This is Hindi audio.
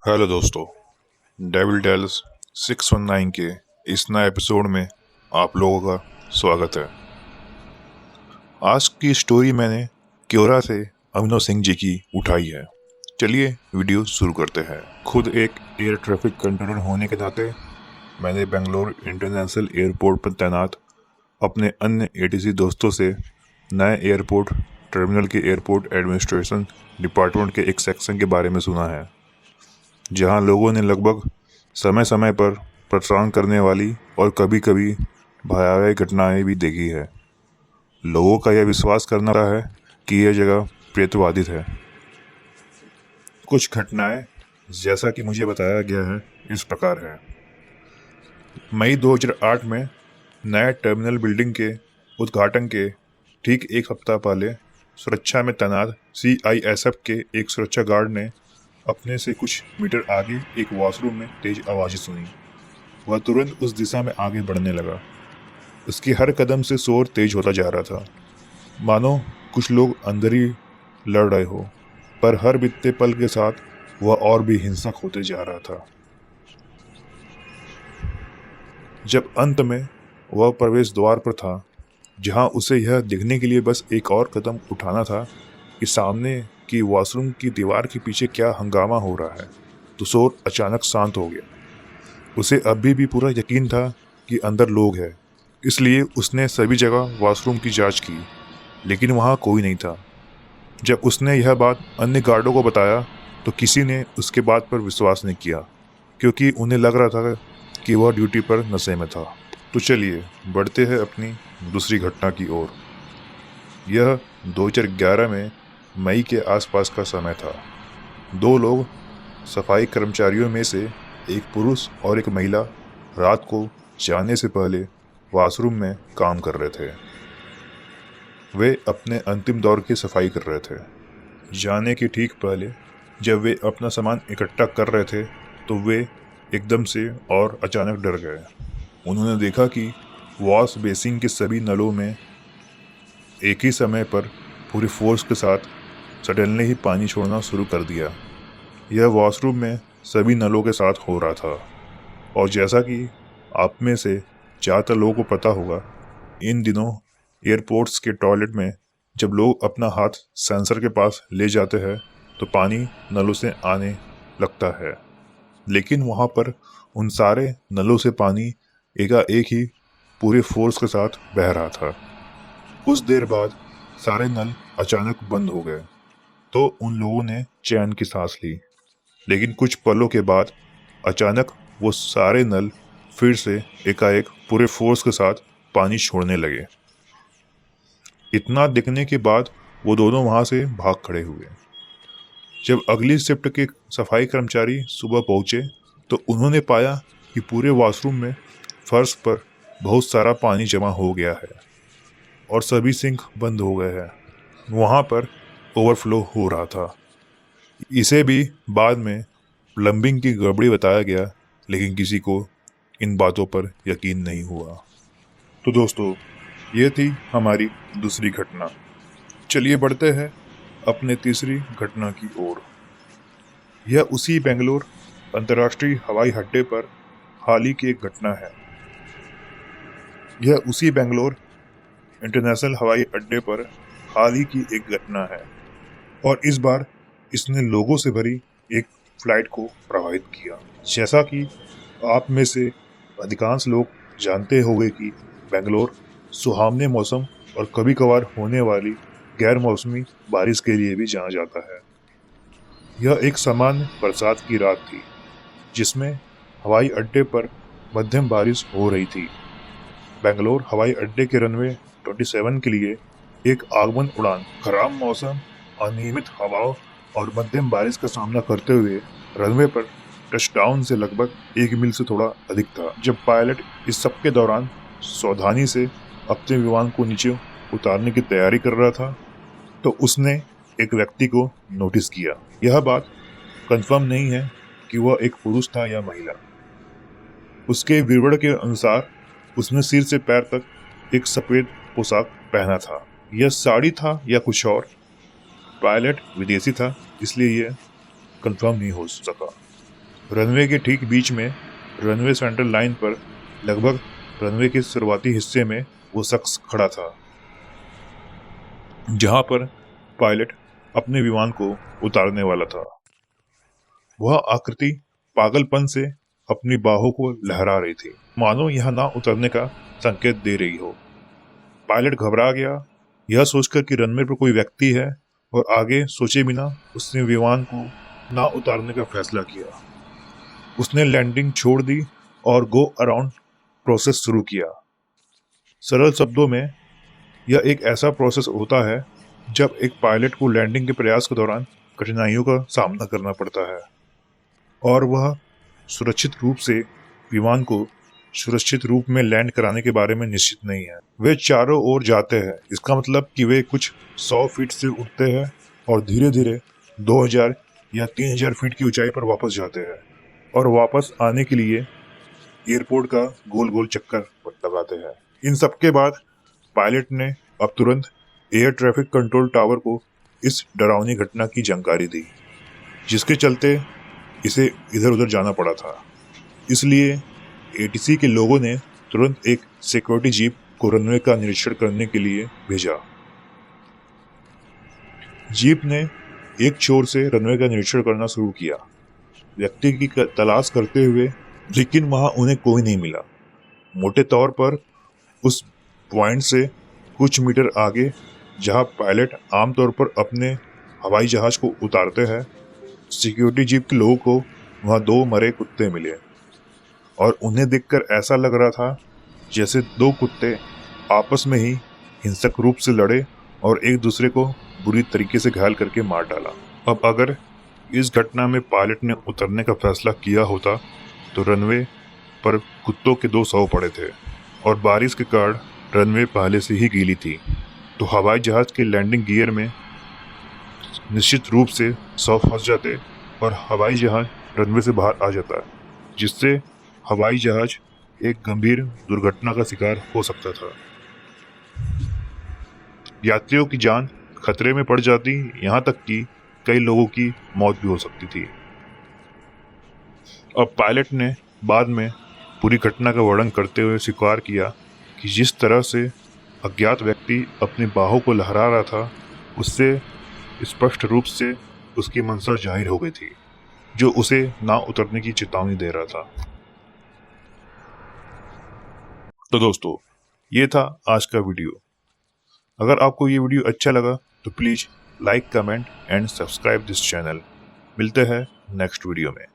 हेलो दोस्तों, डेविल टेल्स 619 के इस नए एपिसोड में आप लोगों का स्वागत है। आज की स्टोरी मैंने क्योरा से अभिनव सिंह जी की उठाई है। चलिए वीडियो शुरू करते हैं। खुद एक एयर ट्रैफिक कंट्रोलर होने के नाते मैंने बेंगलोर इंटरनेशनल एयरपोर्ट पर तैनात अपने अन्य एटीसी दोस्तों से नए एयरपोर्ट टर्मिनल के एयरपोर्ट एडमिनिस्ट्रेशन डिपार्टमेंट के एक सेक्शन के बारे में सुना है, जहां लोगों ने लगभग समय समय पर परेशान करने वाली और कभी कभी भयावह घटनाएं भी देखी है। लोगों का यह विश्वास करना रहा है कि यह जगह प्रेतवादित है। कुछ घटनाएं जैसा कि मुझे बताया गया है इस प्रकार है। मई 2008 में नए टर्मिनल बिल्डिंग के उद्घाटन के ठीक एक हफ्ता पहले सुरक्षा में तैनात CISF के एक सुरक्षा गार्ड ने अपने से कुछ मीटर आगे एक वॉशरूम में तेज आवाज़ें सुनी। वह तुरंत उस दिशा में आगे बढ़ने लगा। उसके हर कदम से शोर तेज होता जा रहा था, मानो कुछ लोग अंदर ही लड़ रहे हो, पर हर बीतते पल के साथ वह और भी हिंसक होते जा रहा था। जब अंत में वह प्रवेश द्वार पर था, जहां उसे यह देखने के लिए बस एक और कदम उठाना था कि सामने कि वॉशरूम की दीवार के पीछे क्या हंगामा हो रहा है, तो शोर अचानक शांत हो गया। उसे अभी भी पूरा यकीन था कि अंदर लोग हैं, इसलिए उसने सभी जगह वॉशरूम की जांच की, लेकिन वहां कोई नहीं था। जब उसने यह बात अन्य गार्डों को बताया तो किसी ने उसके बात पर विश्वास नहीं किया, क्योंकि उन्हें लग रहा था कि वह ड्यूटी पर नशे में था। तो चलिए बढ़ते हैं अपनी दूसरी घटना की ओर। यह 2011 में मई के आसपास का समय था। दो लोग, सफाई कर्मचारियों में से एक पुरुष और एक महिला, रात को जाने से पहले वॉशरूम में काम कर रहे थे। वे अपने अंतिम दौर की सफाई कर रहे थे। जाने के ठीक पहले जब वे अपना सामान इकट्ठा कर रहे थे तो वे एकदम से और अचानक डर गए। उन्होंने देखा कि वॉश बेसिन के सभी नलों में एक ही समय पर पूरी फोर्स के साथ सडनली ही पानी छोड़ना शुरू कर दिया। यह वॉशरूम में सभी नलों के साथ हो रहा था, और जैसा कि आप में से ज़्यादातर लोगों को पता होगा, इन दिनों एयरपोर्ट्स के टॉयलेट में जब लोग अपना हाथ सेंसर के पास ले जाते हैं तो पानी नलों से आने लगता है, लेकिन वहाँ पर उन सारे नलों से पानी एकाएक ही पूरे फोर्स के साथ बह रहा था। कुछ देर बाद सारे नल अचानक बंद हो गए तो उन लोगों ने चैन की सांस ली, लेकिन कुछ पलों के बाद अचानक वो सारे नल फिर से एकाएक पूरे फोर्स के साथ पानी छोड़ने लगे। इतना दिखने के बाद वो दोनों वहां से भाग खड़े हुए। जब अगली शिफ्ट के सफाई कर्मचारी सुबह पहुंचे तो उन्होंने पाया कि पूरे वॉशरूम में फर्श पर बहुत सारा पानी जमा हो गया है और सभी सिंक बंद हो गए हैं। वहां पर ओवरफ्लो हो रहा था। इसे भी बाद में प्लम्बिंग की गड़बड़ी बताया गया, लेकिन किसी को इन बातों पर यकीन नहीं हुआ। तो दोस्तों, ये थी हमारी दूसरी घटना। चलिए बढ़ते हैं अपने तीसरी घटना की ओर। यह उसी बेंगलोर अंतर्राष्ट्रीय हवाई अड्डे पर हाल ही की एक घटना है। यह उसी बेंगलोर इंटरनेशनल हवाई अड्डे पर हाल ही की एक घटना है, और इस बार इसने लोगों से भरी एक फ्लाइट को प्रभावित किया। जैसा कि आप में से अधिकांश लोग जानते होंगे कि बेंगलोर सुहावने मौसम और कभी कभार होने वाली गैर मौसमी बारिश के लिए भी जाना जाता है। यह एक सामान्य बरसात की रात थी, जिसमें हवाई अड्डे पर मध्यम बारिश हो रही थी। बेंगलोर हवाई अड्डे के रनवे 27 के लिए एक आगमन उड़ान खराब मौसम, अनियमित हवाओं और मध्यम बारिश का सामना करते हुए रनवे पर टचडाउन से लगभग 1 मील से थोड़ा अधिक था। जब पायलट इस सब के दौरान सावधानी से अपने विमान को नीचे उतारने की तैयारी कर रहा था तो उसने एक व्यक्ति को नोटिस किया। यह बात कंफर्म नहीं है कि वह एक पुरुष था या महिला। उसके विवरण के अनुसार उसने सिर से पैर तक एक सफेद पोशाक पहना था। यह साड़ी था या कुछ और। पायलट विदेशी था, इसलिए यह कंफर्म नहीं हो सका। रनवे के ठीक बीच में रनवे सेंट्रल लाइन पर लगभग रनवे के शुरुआती हिस्से में वो शख्स खड़ा था, जहां पर पायलट अपने विमान को उतारने वाला था। वह आकृति पागलपन से अपनी बाहों को लहरा रही थी, मानो यह ना उतरने का संकेत दे रही हो। पायलट घबरा गया, यह सोचकर कि रनवे पर कोई व्यक्ति है, और आगे सोचे बिना उसने विमान को ना उतारने का फैसला किया। उसने लैंडिंग छोड़ दी और गो अराउंड प्रोसेस शुरू किया। सरल शब्दों में, यह एक ऐसा प्रोसेस होता है जब एक पायलट को लैंडिंग के प्रयास के दौरान कठिनाइयों का सामना करना पड़ता है और वह सुरक्षित रूप से विमान को सुरक्षित रूप में लैंड कराने के बारे में निश्चित नहीं है। वे चारों ओर जाते हैं, इसका मतलब कि वे कुछ 100 फीट से उठते हैं और धीरे धीरे 2000 या 3000 फीट की ऊंचाई पर वापस जाते हैं और वापस आने के लिए एयरपोर्ट का गोल गोल चक्कर लगाते हैं। इन सब के बाद पायलट ने अब तुरंत एयर ट्रैफिक कंट्रोल टावर को इस डरावनी घटना की जानकारी दी, जिसके चलते इसे इधर उधर जाना पड़ा था। इसलिए एटीसी के लोगों ने तुरंत एक सिक्योरिटी जीप को रनवे का निरीक्षण करने के लिए भेजा। जीप ने एक छोर से रनवे का निरीक्षण करना शुरू किया, व्यक्ति की तलाश करते हुए, लेकिन वहां उन्हें कोई नहीं मिला। मोटे तौर पर उस पॉइंट से कुछ मीटर आगे, जहां पायलट आमतौर पर अपने हवाई जहाज को उतारते हैं, सिक्योरिटी जीप के लोगों को वहां 2 मरे कुत्ते मिले और उन्हें देखकर ऐसा लग रहा था जैसे 2 कुत्ते आपस में ही हिंसक रूप से लड़े और एक दूसरे को बुरी तरीके से घायल करके मार डाला। अब अगर इस घटना में पायलट ने उतरने का फैसला किया होता तो रनवे पर कुत्तों के 2 शव पड़े थे और बारिश के कारण रनवे पहले से ही गीली थी, तो हवाई जहाज के लैंडिंग गियर में निश्चित रूप से शव फंस जाते और हवाई जहाज रनवे से बाहर आ जाता, जिससे हवाई जहाज एक गंभीर दुर्घटना का शिकार हो सकता था। यात्रियों की जान खतरे में पड़ जाती, यहाँ तक कि कई लोगों की मौत भी हो सकती थी। अब पायलट ने बाद में पूरी घटना का वर्णन करते हुए स्वीकार किया कि जिस तरह से अज्ञात व्यक्ति अपनी बाहों को लहरा रहा था, उससे स्पष्ट रूप से उसकी मंशा जाहिर हो गई थी, जो उसे ना उतरने की चेतावनी दे रहा था। तो दोस्तों, ये था आज का वीडियो। अगर आपको ये वीडियो अच्छा लगा तो please like, comment and subscribe this channel. मिलते हैं नेक्स्ट वीडियो में।